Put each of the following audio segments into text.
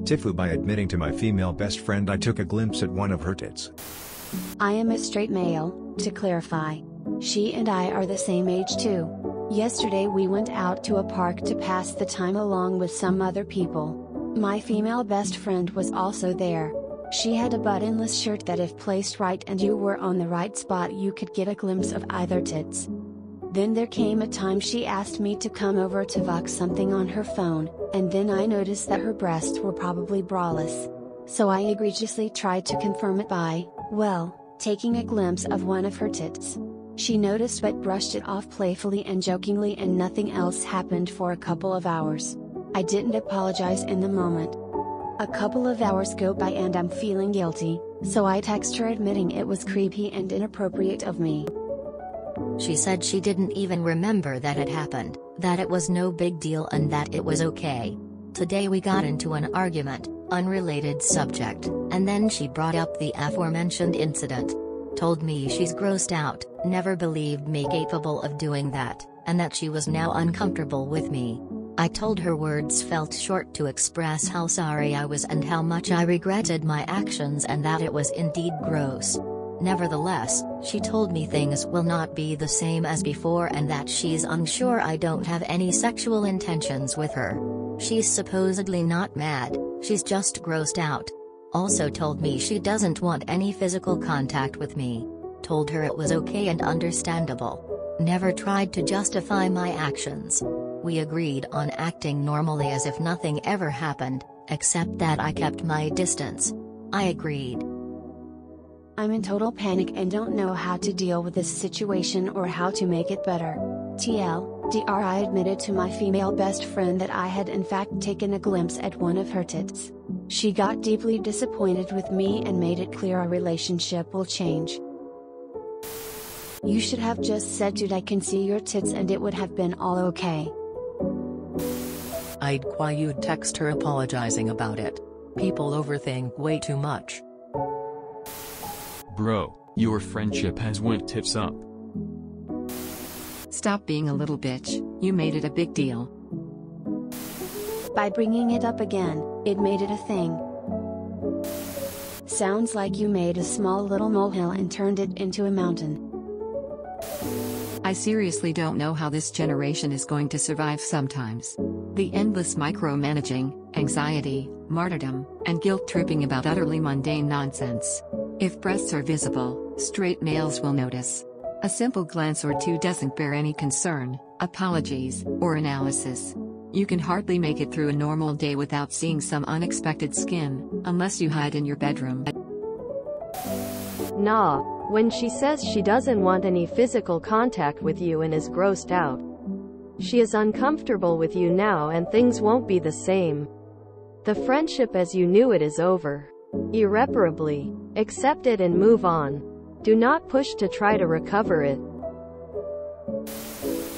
TIFU by admitting to my female best friend I took a glimpse at one of her tits. I am a straight male, to clarify. She and I are the same age too. Yesterday we went out to a park to pass the time along with some other people. My female best friend was also there. She had a buttonless shirt that if placed right and you were on the right spot you could get a glimpse of either tits. Then there came a time she asked me to come over to watch something on her phone, and then I noticed that her breasts were probably braless. So I egregiously tried to confirm it by, well, taking a glimpse of one of her tits. She noticed but brushed it off playfully and jokingly, and nothing else happened for a couple of hours. I didn't apologize in the moment. A couple of hours go by and I'm feeling guilty, so I text her admitting it was creepy and inappropriate of me. She said she didn't even remember that it happened, that it was no big deal and that it was okay. Today we got into an argument, unrelated subject, and then she brought up the aforementioned incident. Told me she's grossed out, never believed me capable of doing that, and that she was now uncomfortable with me. I told her words felt short to express how sorry I was and how much I regretted my actions and that it was indeed gross. Nevertheless, she told me things will not be the same as before and that she's unsure I don't have any sexual intentions with her. She's supposedly not mad, she's just grossed out. Also told me she doesn't want any physical contact with me. Told her it was okay and understandable. Never tried to justify my actions. We agreed on acting normally as if nothing ever happened, except that I kept my distance. I agreed. I'm in total panic and don't know how to deal with this situation or how to make it better. TLDR, I admitted to my female best friend that I had in fact taken a glimpse at one of her tits. She got deeply disappointed with me and made it clear our relationship will change. You should have just said, dude, I can see your tits, and it would have been all okay. I'd why you'd text her apologizing about it. People overthink way too much. Bro, your friendship has went tits up. Stop being a little bitch, you made it a big deal. By bringing it up again, it made it a thing. Sounds like you made a small little molehill and turned it into a mountain. I seriously don't know how this generation is going to survive sometimes. The endless micromanaging, anxiety, martyrdom, and guilt-tripping about utterly mundane nonsense. If breasts are visible, straight males will notice. A simple glance or two doesn't bear any concern, apologies, or analysis. You can hardly make it through a normal day without seeing some unexpected skin, unless you hide in your bedroom. Nah, when she says she doesn't want any physical contact with you and is grossed out. She is uncomfortable with you now and things won't be the same. The friendship as you knew it is over. Irreparably. Accept it and move on. Do not push to try to recover it.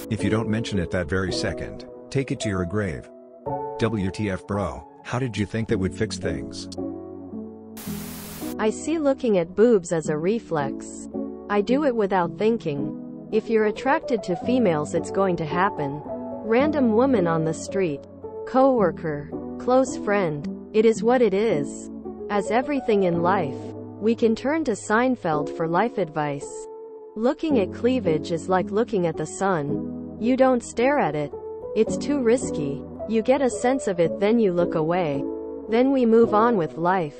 If you don't mention it that very second, take it to your grave. WTF bro, how did you think that would fix things? I see looking at boobs as a reflex. I do it without thinking. If you're attracted to females it's going to happen. Random woman on the street. Co-worker. Close friend. It is what it is. As everything in life, we can turn to Seinfeld for life advice. Looking at cleavage is like looking at the sun. You don't stare at it. It's too risky. You get a sense of it, then you look away. Then we move on with life.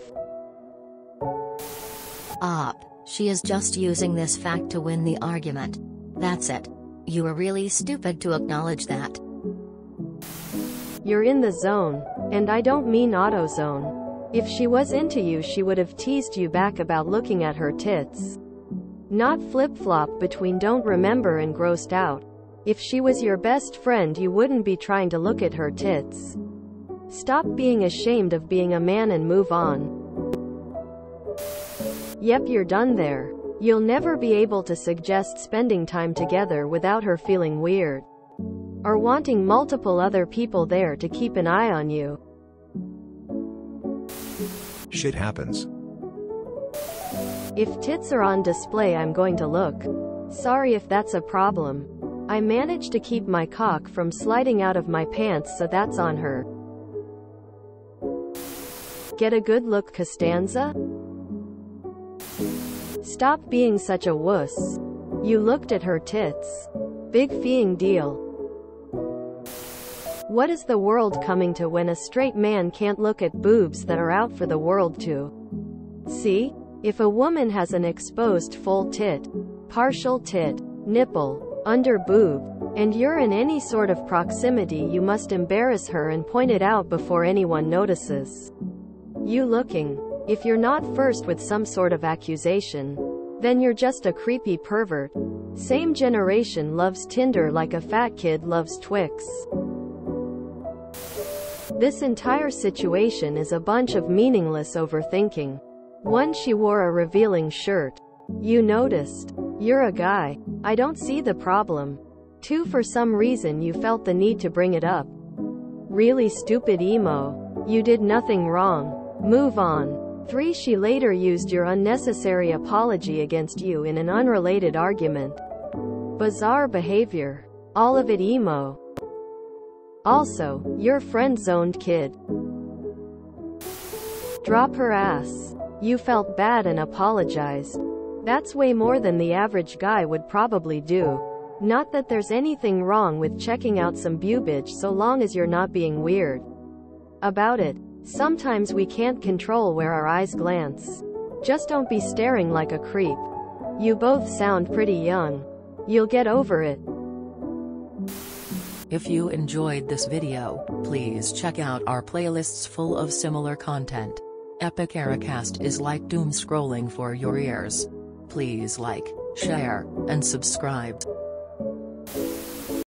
She is just using this fact to win the argument. That's it. You are really stupid to acknowledge that. You're in the zone. And I don't mean AutoZone. If she was into you she would have teased you back about looking at her tits. Not flip-flop between don't remember and grossed out. If she was your best friend you wouldn't be trying to look at her tits. Stop being ashamed of being a man and move on. Yep, you're done there. You'll never be able to suggest spending time together without her feeling weird. Or wanting multiple other people there to keep an eye on you. Shit happens. If tits are on display I'm going to look. Sorry if that's a problem. I managed to keep my cock from sliding out of my pants, so that's on her. Get a good look, Costanza? Stop being such a wuss. You looked at her tits. Big feeing deal. What is the world coming to when a straight man can't look at boobs that are out for the world to see? If a woman has an exposed full tit, partial tit, nipple, under boob, and you're in any sort of proximity, you must embarrass her and point it out before anyone notices you looking. If you're not first with some sort of accusation, then you're just a creepy pervert. Same generation loves Tinder like a fat kid loves Twix. This entire situation is a bunch of meaningless overthinking. 1. She wore a revealing shirt. You noticed. You're a guy. I don't see the problem. 2. For some reason you felt the need to bring it up. Really stupid emo. You did nothing wrong. Move on. 3. She later used your unnecessary apology against you in an unrelated argument. Bizarre behavior. All of it emo. Also, you're friend-zoned, kid. Drop her ass. You felt bad and apologized. That's way more than the average guy would probably do. Not that there's anything wrong with checking out some boobage so long as you're not being weird about it. Sometimes we can't control where our eyes glance. Just don't be staring like a creep. You both sound pretty young. You'll get over it. If you enjoyed this video, please check out our playlists full of similar content. Epic Ericast is like doom scrolling for your ears. Please like, share, and subscribe.